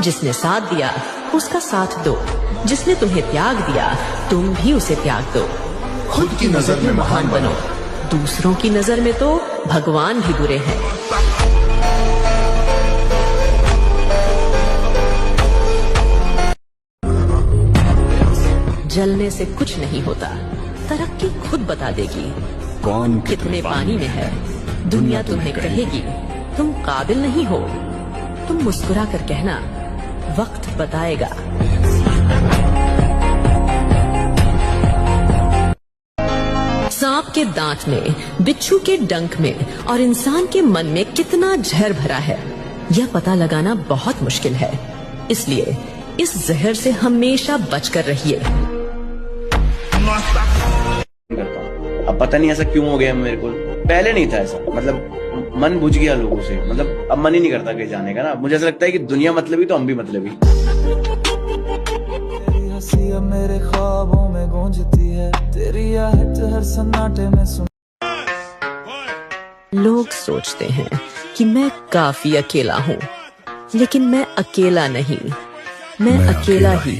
जिसने साथ दिया उसका साथ दो, जिसने तुम्हें त्याग दिया तुम भी उसे त्याग दो। खुद की नजर में महान बनो, दूसरों की नजर में तो भगवान भी बुरे हैं। जलने से कुछ नहीं होता, तरक्की खुद बता देगी। कौन कितने पानी में है दुनिया तुम्हें कहेगी तुम काबिल नहीं हो। तुम मुस्कुरा कर कहना वक्त बताएगा। सांप के दांत में, बिच्छू के डंक में और इंसान के मन में कितना जहर भरा है यह पता लगाना बहुत मुश्किल है। इसलिए इस जहर से हमेशा बचकर रहिए। अब पता नहीं ऐसा क्यों हो गया मेरे को, पहले नहीं था ऐसा, मतलब मन बुझ गया लोगों से, मतलब अब मन ही नहीं करता कहीं जाने का ना। मुझे ऐसा लगता है कि दुनिया मतलबी तो हम भी मतलबी। तेरी हंसी अब मेरे ख्वाबों में गूंजती है, तेरी आहट हर सन्नाटे में सुन। लोग सोचते हैं कि मैं काफी अकेला हूँ, लेकिन मैं अकेला नहीं, मैं अकेला ही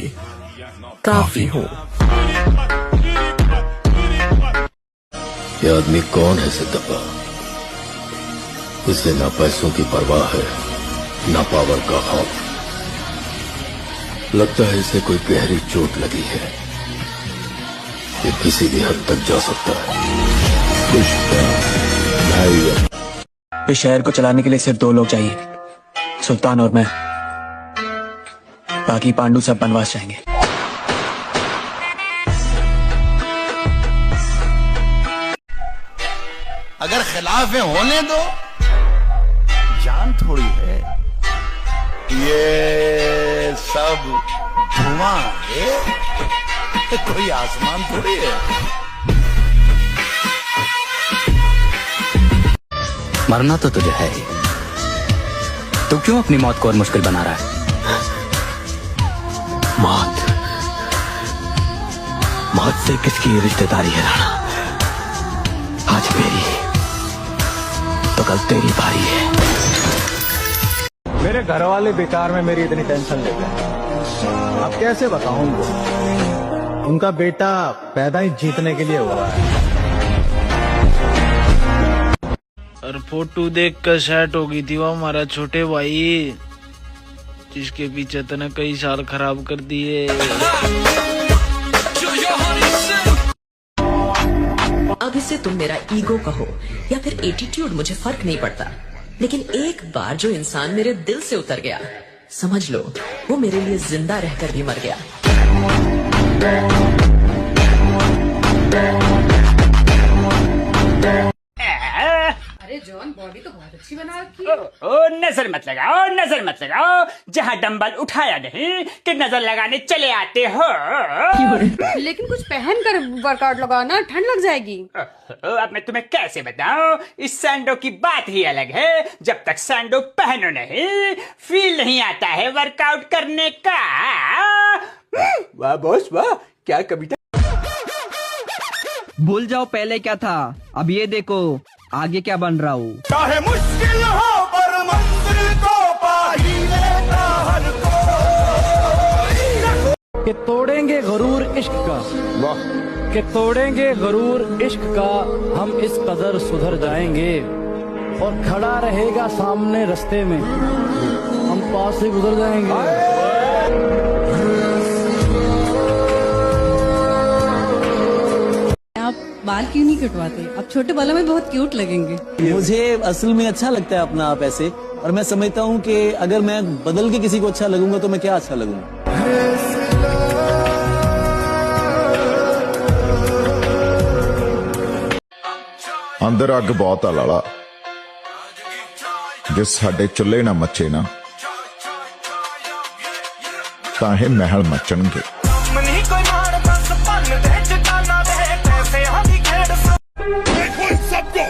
काफी हूँ। ये आदमी कौन है सिद्धप्पा? उसे ना पैसों की परवाह है ना पावर का खौफ। लगता है इसे कोई गहरी चोट लगी है, ये किसी भी हद तक जा सकता है। इस शहर को चलाने के लिए सिर्फ 2 लोग चाहिए, सुल्तान और मैं। बाकी पांडु सब बनवास जाएंगे। अगर खिलाफ है होने दो, जान थोड़ी है ये सब धुआं है, कोई आसमान थोड़ी है। मरना तो तुझे है ही, तू क्यों अपनी मौत को और मुश्किल बना रहा है? मौत से किसकी रिश्तेदारी है राणा? आज मेरी तो कल तेरी बारी है। मेरे घर वाले बेकार में मेरी इतनी टेंशन लेते हैं, अब कैसे बताऊं उनको? उनका बेटा पैदा ही जीतने के लिए हुआ है। और फोटो देख कर सेट हो गई थी वो हमारा छोटे भाई, जिसके पीछे तने कई साल खराब कर दिए। अब इसे तुम मेरा ईगो कहो या फिर एटीट्यूड, मुझे फर्क नहीं पड़ता, लेकिन एक बार जो इंसान मेरे दिल से उतर गया, समझ लो वो मेरे लिए जिंदा रहकर भी मर गया। अरे जॉन, बॉडी तो बहुत अच्छी बना रखी है। ओ नजर मत लगाओ, नजर मत लगाओ। जहाँ डंबल उठाया नहीं कि नजर लगाने चले आते हो। लेकिन कुछ पहन कर वर्कआउट लगाओ ना, ठंड लग जाएगी। अब मैं तुम्हें कैसे बताऊं, इस सैंडो की बात ही अलग है। जब तक सैंडो पहनो नहीं, फील नहीं आता है वर्कआउट करने का। वाह बॉस वाह, क्या कविता। भूल जाओ पहले क्या था, अब ये देखो आगे क्या बन रहा हूँ। चाहे मुश्किल हो पर मंजिल को पा ही लेता हर कोई। कि तोड़ेंगे गरूर इश्क का, वाह, कि तोड़ेंगे गरूर इश्क का, हम इस कदर सुधर जाएंगे। और खड़ा रहेगा सामने रास्ते में, हम पास से गुजर जाएंगे। बाल क्यों नहीं कटवाते? अब छोटे बालों में बहुत क्यूट लगेंगे। मुझे असल में अच्छा लगता है अपना आप ऐसे, और मैं समझता हूँ कि अगर मैं बदल के किसी को अच्छा लगूंगा तो मैं क्या अच्छा लगूंगा। अंदर अग बहुत आ लाला, जिस साडे चुल्हे ना मचे ना, ताहे महल मचणगे। देखो इन सबको,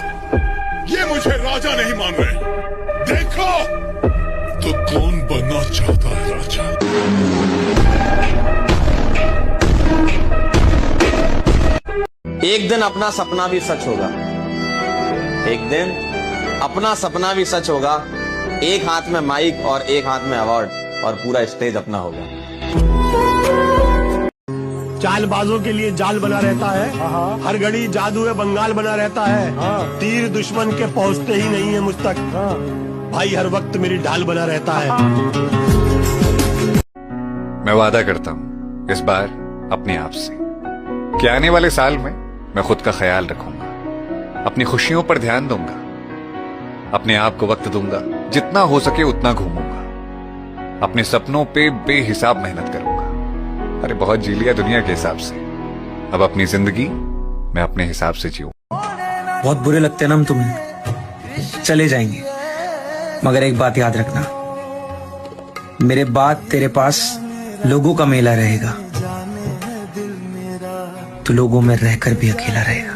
ये मुझे राजा नहीं मान रहे। देखो तो कौन बनना चाहता है राजा? एक दिन अपना सपना भी सच होगा, एक दिन अपना सपना भी सच होगा, एक हाथ में माइक और एक हाथ में अवार्ड और पूरा स्टेज अपना होगा। चालबाजों के लिए जाल बना रहता है, हर घड़ी जादू है बंगाल बना रहता है, तीर दुश्मन के पहुंचते ही नहीं है मुझ तक, भाई हर वक्त मेरी ढाल बना रहता है। मैं वादा करता हूँ इस बार अपने आप से कि आने वाले साल में मैं खुद का ख्याल रखूंगा, अपनी खुशियों पर ध्यान दूंगा, अपने आप को वक्त दूंगा, जितना हो सके उतना घूमूंगा, अपने सपनों पे बेहिसाब मेहनत करूंगा। अरे बहुत जी लिया दुनिया के हिसाब से, अब अपनी जिंदगी मैं अपने हिसाब से जीऊं। बहुत बुरे लगते हैं ना हम तुम्हें, चले जाएंगे, मगर एक बात याद रखना, मेरे बाद तेरे पास लोगों का मेला रहेगा, तो लोगों में रहकर भी अकेला रहेगा।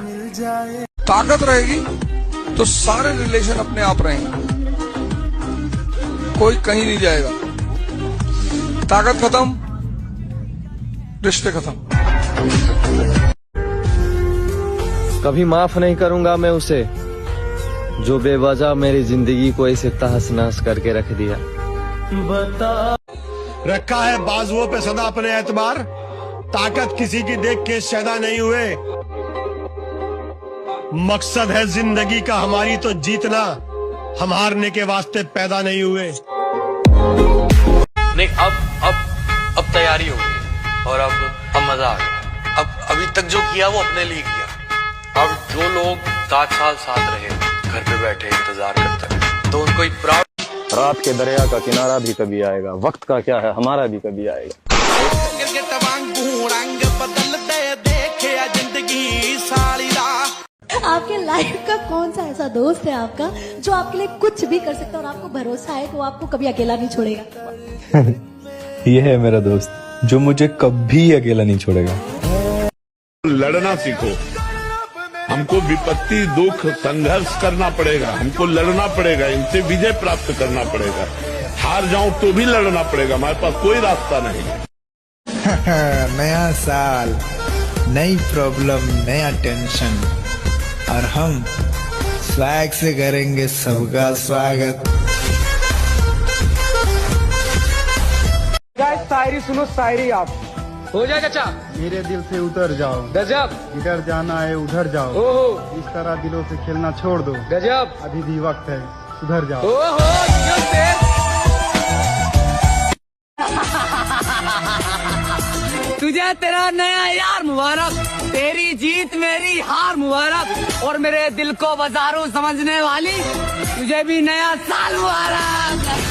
ताकत रहेगी तो सारे रिलेशन अपने आप रहेंगे, कोई कहीं नहीं जाएगा। ताकत खत्म, रिश्ते खत्म। कभी माफ नहीं करूंगा मैं उसे जो बेवजह मेरी जिंदगी को इसे तहस नहस करके रख दिया। रखा है बाजुओं पे सदा अपने एतबार, ताकत किसी की देख के शैदा नहीं हुए, मकसद है जिंदगी का हमारी तो जीतना, हम हारने के वास्ते पैदा नहीं हुए। नहीं अब तैयारी हो गई और अब मजा आ गया। अब अभी तक जो किया वो अपने लिए किया। अब जो लोग 7 साल साथ रहे, घर पे बैठे इंतजार करते रहे, तो उनको एक प्राउड। रात के दरिया का किनारा भी कभी आएगा, वक्त का क्या है हमारा भी कभी आएगा। आपके लाइफ का कौन सा ऐसा दोस्त है आपका जो आपके लिए कुछ भी कर सकता है और आपको भरोसा है कि वो आपको कभी अकेला नहीं छोड़ेगा? ये है मेरा दोस्त जो मुझे कभी अकेला नहीं छोड़ेगा। लड़ना सीखो, हमको विपत्ति दुख संघर्ष करना पड़ेगा, हमको लड़ना पड़ेगा, इनसे विजय प्राप्त करना पड़ेगा। हार जाऊं तो भी लड़ना पड़ेगा, हमारे पास कोई रास्ता नहीं। नया साल, नई प्रॉब्लम, नया टेंशन, और हम स्वैग से करेंगे सबका स्वागत। शायरी सुनो, शायरी आप हो जाए चाचा। मेरे दिल से उतर जाओ, गजब। इधर जाना है उधर जाओ, ओहो। इस तरह दिलों से खेलना छोड़ दो, गजब। अभी भी वक्त है, सुधर जाओ। ओहो, तुझे तेरा नया यार मुबारक, तेरी जीत मेरी हार मुबारक, और मेरे दिल को बाजारू समझने वाली तुझे भी नया साल मुबारक।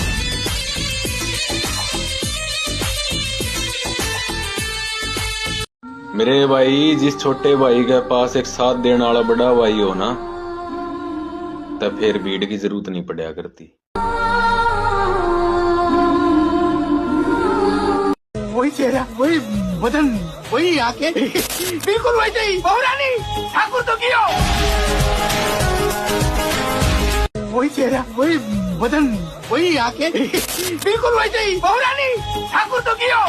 मेरे भाई, जिस छोटे भाई के पास एक साथ देने वाला बड़ा भाई हो ना, तब फिर भीड़ की जरूरत नहीं पड़ा करती। वही चेहरा, वही बदन, वही आंखें, बिल्कुल वैसे ही। बहुरानी ठाकुर तो कियो। वही चेहरा, वही बदन, वही आंखें, बिल्कुल वैसे ही। बहुरानी ठाकुर तो कियो।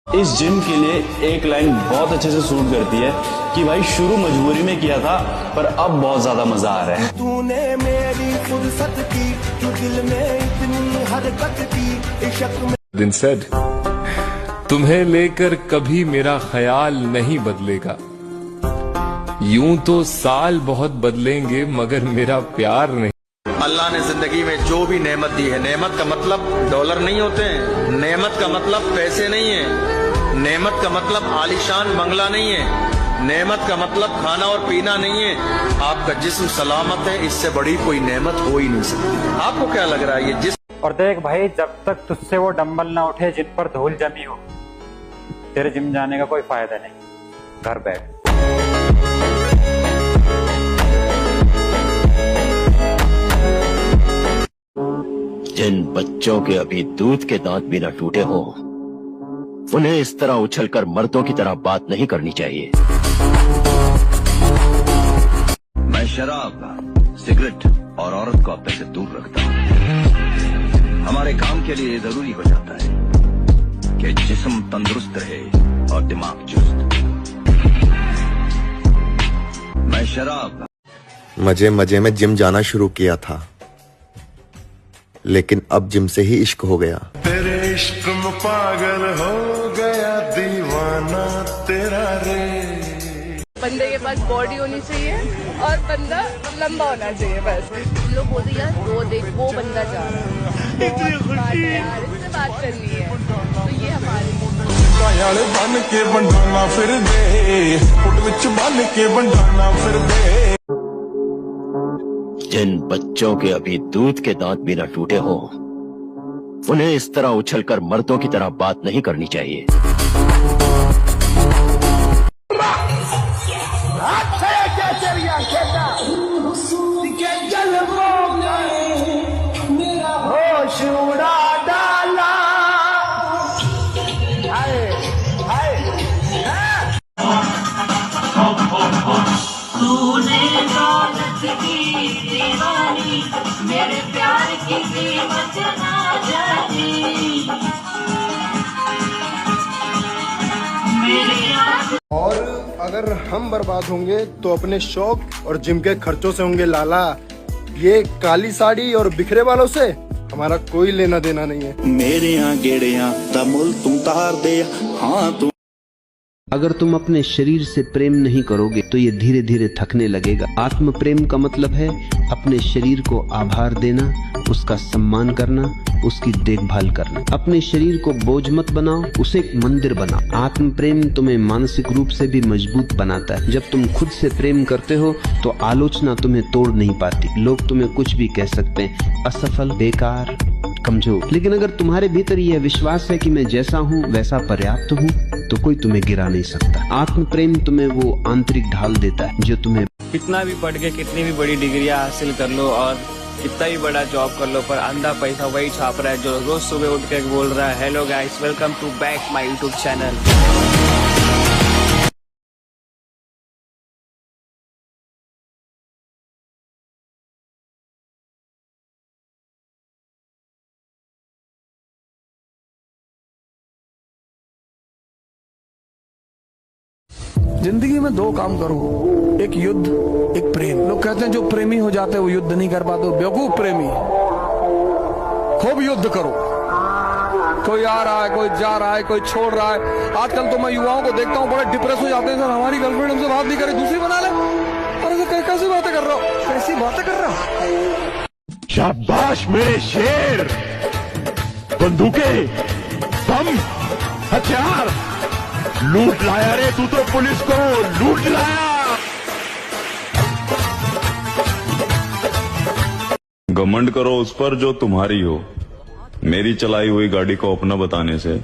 इस जिम के लिए एक लाइन बहुत अच्छे से सूट करती है कि भाई शुरू मजबूरी में किया था पर अब बहुत ज्यादा मजा आ रहा है। तूने मेरी फुर्सत की, तू दिल में इतनी हरकत की, इश्क में। दिन सेड, तुम्हें लेकर कभी मेरा ख्याल नहीं बदलेगा, यूं तो साल बहुत बदलेंगे मगर मेरा प्यार नहीं। अल्लाह ने जिंदगी में जो भी नेमत दी है, नेमत का मतलब डॉलर नहीं होते हैं, नेमत का मतलब पैसे नहीं है, नेमत का मतलब आलीशान बंगला नहीं है, नेमत का मतलब खाना और पीना नहीं है। आपका जिस्म सलामत है, इससे बड़ी कोई नेमत हो ही नहीं सकती। आपको क्या लग रहा है ये जिस्म? और देख भाई, जब तक तुझसे वो डंबल ना उठे जिन पर धूल जमी हो, तेरे जिम जाने का कोई फायदा नहीं। घर बैठ। जिन बच्चों के अभी दूध के दांत भी न टूटे हो, उन्हें इस तरह उछलकर मर्दों की तरह बात नहीं करनी चाहिए। मैं शराब, सिगरेट और औरत को अपने से दूर रखता हूँ। हमारे काम के लिए ये जरूरी हो जाता है कि जिस्म तंदुरुस्त रहे और दिमाग चुस्त। मैं शराब मजे मजे में जिम जाना शुरू किया था, लेकिन अब जिम से ही इश्क हो गया। तेरे इश्क में पागल हो गया दीवाना तेरा रे। बंदे के पास बॉडी होनी चाहिए और बंदा लंबा होना चाहिए, बस। लोग बोलते यार वो देख वो बंदा जा रहा है, इतनी खुशी यार, इससे बात करनी है, तो ये हमारे बन के बंडाना फिर दे, फुट विच बन के बंडाना फिर दे। जिन बच्चों के अभी दूध के दांत भी न टूटे हो, उन्हें इस तरह उछलकर मर्दों की तरह बात नहीं करनी चाहिए। होश उड़ा डाला, तूने दौलत की दीवानी, मेरे प्यार की कीमत ना जानी। और अगर हम बर्बाद होंगे तो अपने शौक और जिम के खर्चों से होंगे लाला। ये काली साड़ी और बिखरे वालों से हमारा कोई लेना देना नहीं है। मेरे यहाँ गेड़े यहाँ तमुल तुम तार दे, हाँ तुम। अगर तुम अपने शरीर से प्रेम नहीं करोगे तो ये धीरे धीरे थकने लगेगा। आत्म प्रेम का मतलब है अपने शरीर को आभार देना, उसका सम्मान करना, उसकी देखभाल करना। अपने शरीर को बोझ मत बनाओ, उसे एक मंदिर बनाओ। आत्म प्रेम तुम्हें मानसिक रूप से भी मजबूत बनाता है। जब तुम खुद से प्रेम करते हो तो आलोचना तुम्हें तोड़ नहीं पाती। लोग तुम्हें कुछ भी कह सकते हैं, असफल, बेकार, कमजोर, लेकिन अगर तुम्हारे भीतर यह विश्वास है कि मैं जैसा हूँ वैसा पर्याप्त हूँ तो कोई तुम्हें गिरा नहीं सकता। आत्म प्रेम तुम्हें वो आंतरिक ढाल देता है जो तुम्हें कितना भी पढ़ के कितनी भी बड़ी डिग्रियां हासिल कर लो और कितना ही बड़ा जॉब कर लो, पर अंधा पैसा वही छाप रहा है जो रोज सुबह उठ के बोल रहा है hello guys welcome to back my YouTube channel. जिंदगी में दो काम करो, एक युद्ध एक प्रेम। लोग कहते हैं जो प्रेमी हो जाते हैं वो युद्ध नहीं कर पाते, बेवकूफ प्रेमी। खूब युद्ध करो। कोई आ रहा है, कोई जा रहा है, कोई छोड़ रहा है। आजकल तो मैं युवाओं को देखता हूँ बड़े डिप्रेस हो जाते हैं, सर हमारी गर्लफ्रेंड हमसे बात नहीं करे, दूसरी बना ले। अरे सर कैसी बातें कर रहा हो, कैसी बातें कर रहा हो। शाबाश मेरे शेर। बंदूकें, बम, हथियार लूट लाया रे तू तो पुलिस को लूट लाया। घमंड करो उस पर जो तुम्हारी हो। मेरी चलाई हुई गाड़ी को अपना बताने से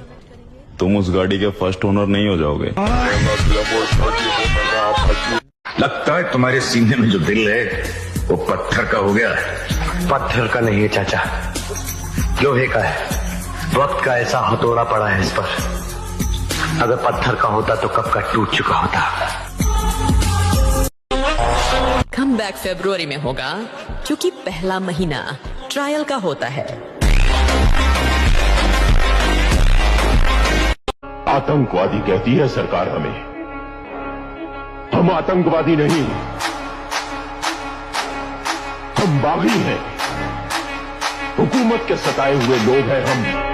तुम उस गाड़ी के फर्स्ट ओनर नहीं हो जाओगे। लगता है तुम्हारे सीने में जो दिल है वो पत्थर का हो गया है। पत्थर का नहीं है चाचा, लोहे का है। वक्त का ऐसा हथौड़ा पड़ा है इस पर, अगर पत्थर का होता तो कब का टूट चुका होता। कम बैक फरवरी में होगा क्योंकि पहला महीना ट्रायल का होता है। आतंकवादी कहती है सरकार हमें, हम आतंकवादी नहीं, हम बागी हैं। हुकूमत के सताए हुए लोग हैं हम।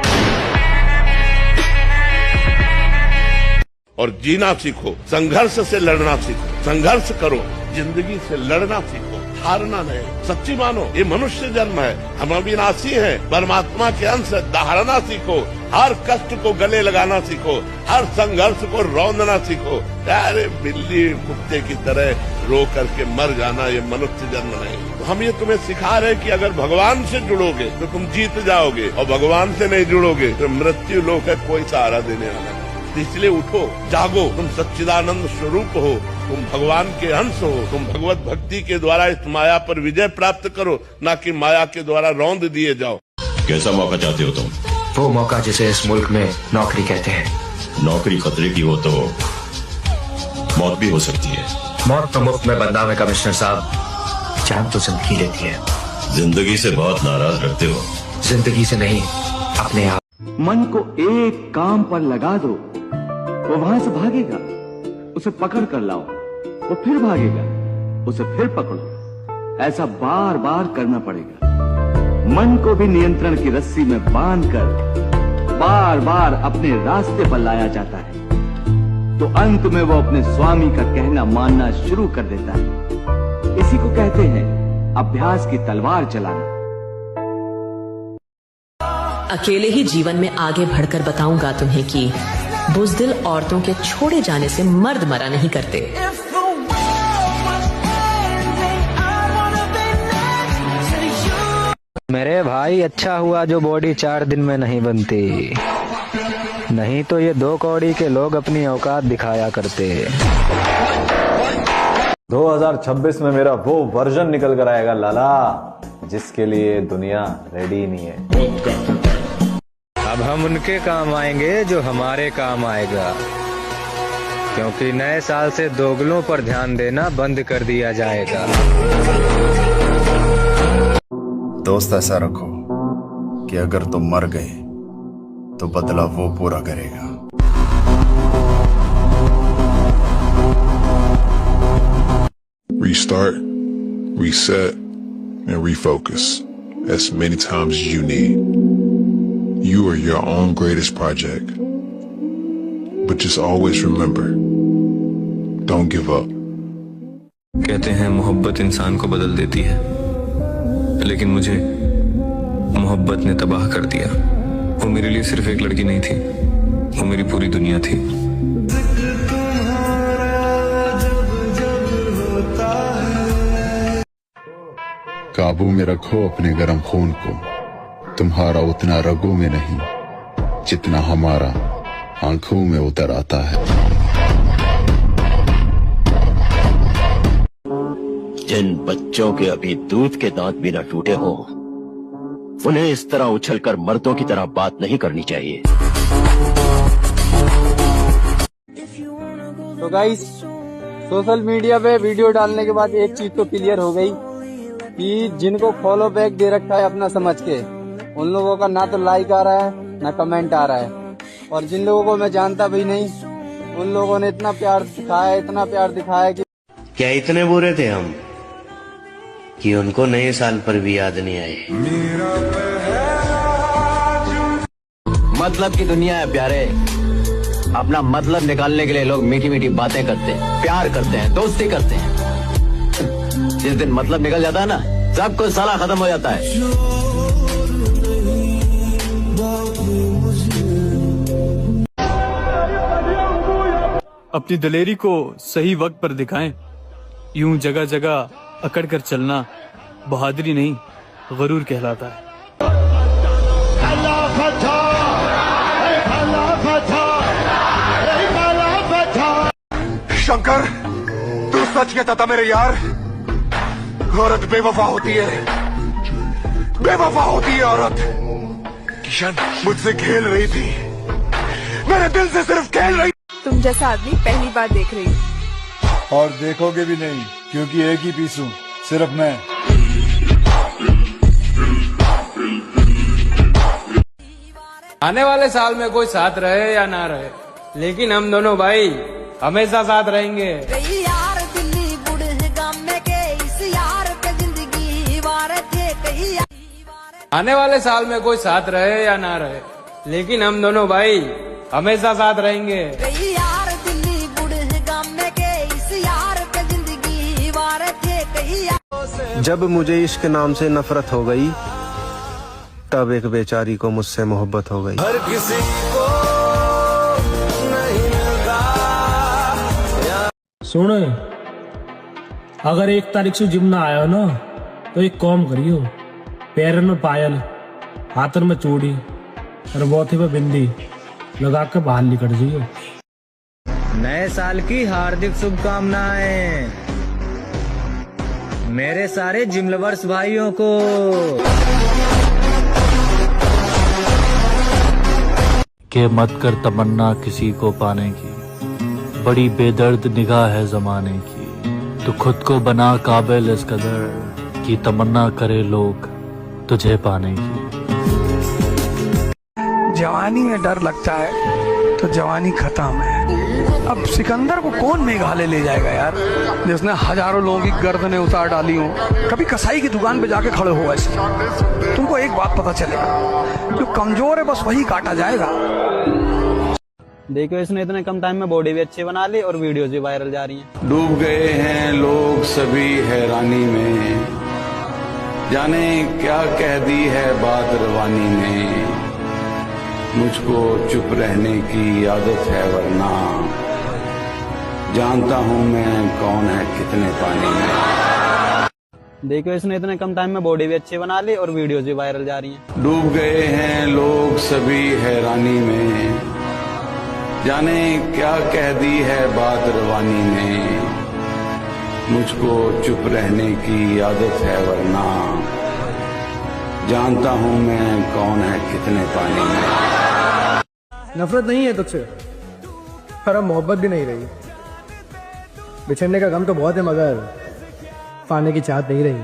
और जीना सीखो, संघर्ष से लड़ना सीखो, संघर्ष करो, जिंदगी से लड़ना सीखो, हारना नहीं। सच्ची मानो ये मनुष्य जन्म है, हम अविनाशी हैं, परमात्मा के अंश। दहाड़ना सीखो, हर कष्ट को गले लगाना सीखो, हर संघर्ष को रौंदना सीखो। अरे बिल्ली कुत्ते की तरह रो करके मर जाना ये मनुष्य जन्म नहीं। तो हम ये तुम्हें सिखा रहे कि अगर भगवान से जुड़ोगे तो तुम जीत जाओगे, और भगवान से नहीं जुड़ोगे तो मृत्यु लोक है, कोई सहारा देने वाला नहीं। इसलिए उठो, जागो, तुम सच्चिदानंद स्वरूप हो, तुम भगवान के अंश हो। तुम भगवत भक्ति के द्वारा इस माया पर विजय प्राप्त करो, ना कि माया के द्वारा रौंद दिए जाओ। कैसा मौका चाहते हो तुम? वो मौका जिसे इस मुल्क में नौकरी कहते हैं। नौकरी खतरे की हो तो मौत भी हो सकती है। मौत तो मुफ्त में बदनाम है कमिश्नर साहब, जान तो जिंदगी लेती है। जिंदगी से बहुत नाराज रहते हो। जिंदगी से नहीं, अपने आप। मन को एक काम पर लगा दो, वो वहां से भागेगा, उसे पकड़ कर लाओ, वो फिर भागेगा, उसे फिर पकड़ो, ऐसा बार बार करना पड़ेगा। मन को भी नियंत्रण की रस्सी में बांधकर बार बार अपने रास्ते पर लाया जाता है, तो अंत में वो अपने स्वामी का कहना मानना शुरू कर देता है। इसी को कहते हैं अभ्यास की तलवार चलाना। अकेले ही जीवन में आगे बढ़कर बताऊंगा तुम्हें कि बुज़दिल औरतों के छोड़े जाने से मर्द मरा नहीं करते। मेरे भाई अच्छा हुआ जो बॉडी 4 दिन में नहीं बनती, नहीं तो ये 2 कौड़ी के लोग अपनी औकात दिखाया करते। 2026 में मेरा वो वर्जन निकल कर आएगा लाला, जिसके लिए दुनिया रेडी नहीं है। अब हम उनके काम आएंगे जो हमारे काम आएगा, क्योंकि नए साल से दोगलों पर ध्यान देना बंद कर दिया जाएगा। दोस्त ऐसा रखो कि अगर तुम मर गए तो बदला वो पूरा करेगा। Restart, reset, and refocus as many times as you need. You are your own greatest project. But just always remember, don't give up. कहते हैं मोहब्बत इंसान को बदल देती है, लेकिन मुझे मोहब्बत ने तबाह कर दिया। वो मेरे लिए सिर्फ एक लड़की नहीं थी, वो मेरी पूरी दुनिया थी। काबू में रखो अपने गर्म खून को, तुम्हारा उतना रगों में नहीं जितना हमारा आंखों में उतर आता है। जिन बच्चों के अभी दूध के दांत भी न टूटे हो, उन्हें इस तरह उछलकर मर्दों की तरह बात नहीं करनी चाहिए। तो गाइस, सोशल मीडिया पे वीडियो डालने के बाद एक चीज तो क्लियर हो गई कि जिनको फॉलो बैक दे रखा है अपना समझ के, उन लोगों का ना तो लाइक आ रहा है ना कमेंट आ रहा है, और जिन लोगों को मैं जानता भी नहीं, उन लोगों ने इतना प्यार दिखाया, इतना प्यार दिखाया कि क्या इतने बुरे थे हम कि उनको नए साल पर भी याद नहीं आए। मतलब की दुनिया है प्यारे। अपना मतलब निकालने के लिए लोग मीठी मीठी बातें करते हैं, प्यार करते हैं, दोस्ती करते हैं। जिस दिन मतलब निकल जाता है ना, सब कुछ साला खत्म हो जाता है। अपनी दिलेरी को सही वक्त पर दिखाएं। यूं जगह जगह अकड़ कर चलना बहादुरी नहीं, गरूर कहलाता है। शंकर, तू सच कहता था मेरे यार, औरत बेवफा होती है, बेवफा होती है औरत। किशन मुझसे खेल रही थी, मेरे दिल से सिर्फ खेल रही। तुम जैसा आदमी पहली बार देख रही हूँ। और देखोगे भी नहीं, क्योंकि एक ही पीस हूँ, सिर्फ मैं। आने वाले साल में कोई साथ रहे या ना रहे, लेकिन हम दोनों भाई हमेशा साथ रहेंगे। आने वाले साल में कोई साथ रहे या ना रहे, लेकिन हम दोनों भाई हमेशा साथ रहेंगे। जब मुझे इश्क नाम से नफरत हो गई, तब एक बेचारी को मुझसे मोहब्बत हो गई। हर किसी को नहीं मिलता। सुन, अगर 1 तारीख से जिम ना आया हो ना, तो एक काम करियो, पैर में पायल, हाथ में चूड़ी और बोथे पे बिंदी लगा के बाहर निकल जाइयो। नए साल की हार्दिक शुभकामनाएं मेरे सारे जिम लवर्स भाइयों को। के मत कर तमन्ना किसी को पाने की, बड़ी बेदर्द निगाह है जमाने की। तू खुद को बना काबिल इस कदर कि तमन्ना करे लोग तुझे पाने की। जवानी में डर लगता है तो तो जवानी खत्म है। अब सिकंदर को कौन मेघालय ले जाएगा यार, जिसने हजारों लोगों की गर्दनें उतार डाली हो। कभी कसाई की दुकान पे जाके खड़े हो ऐसे, तुमको एक बात पता चलेगा, जो कमजोर है बस वही काटा जाएगा। देखो इसने इतने कम टाइम में बॉडी भी अच्छी बना ली और वीडियोस भी वायरल जा रही हैं। डूब गए हैं लोग सभी हैरानी में, जाने क्या कह दी है बात रवानी में। मुझको चुप रहने की आदत है वरना जानता हूँ मैं कौन है कितने पानी में। देखो इसने इतने कम टाइम में बॉडी भी अच्छी बना ली और वीडियोस भी वायरल जा रही हैं। डूब गए हैं लोग सभी हैरानी में, जाने क्या कह दी है बात रवानी में। मुझको चुप रहने की आदत है वरना जानता हूँ मैं कौन है कितने पानी में। नफरत नहीं है तुझसे, पर अब मोहब्बत भी नहीं रही। बिछड़ने का गम तो बहुत है मगर पाने की चाहत नहीं रही।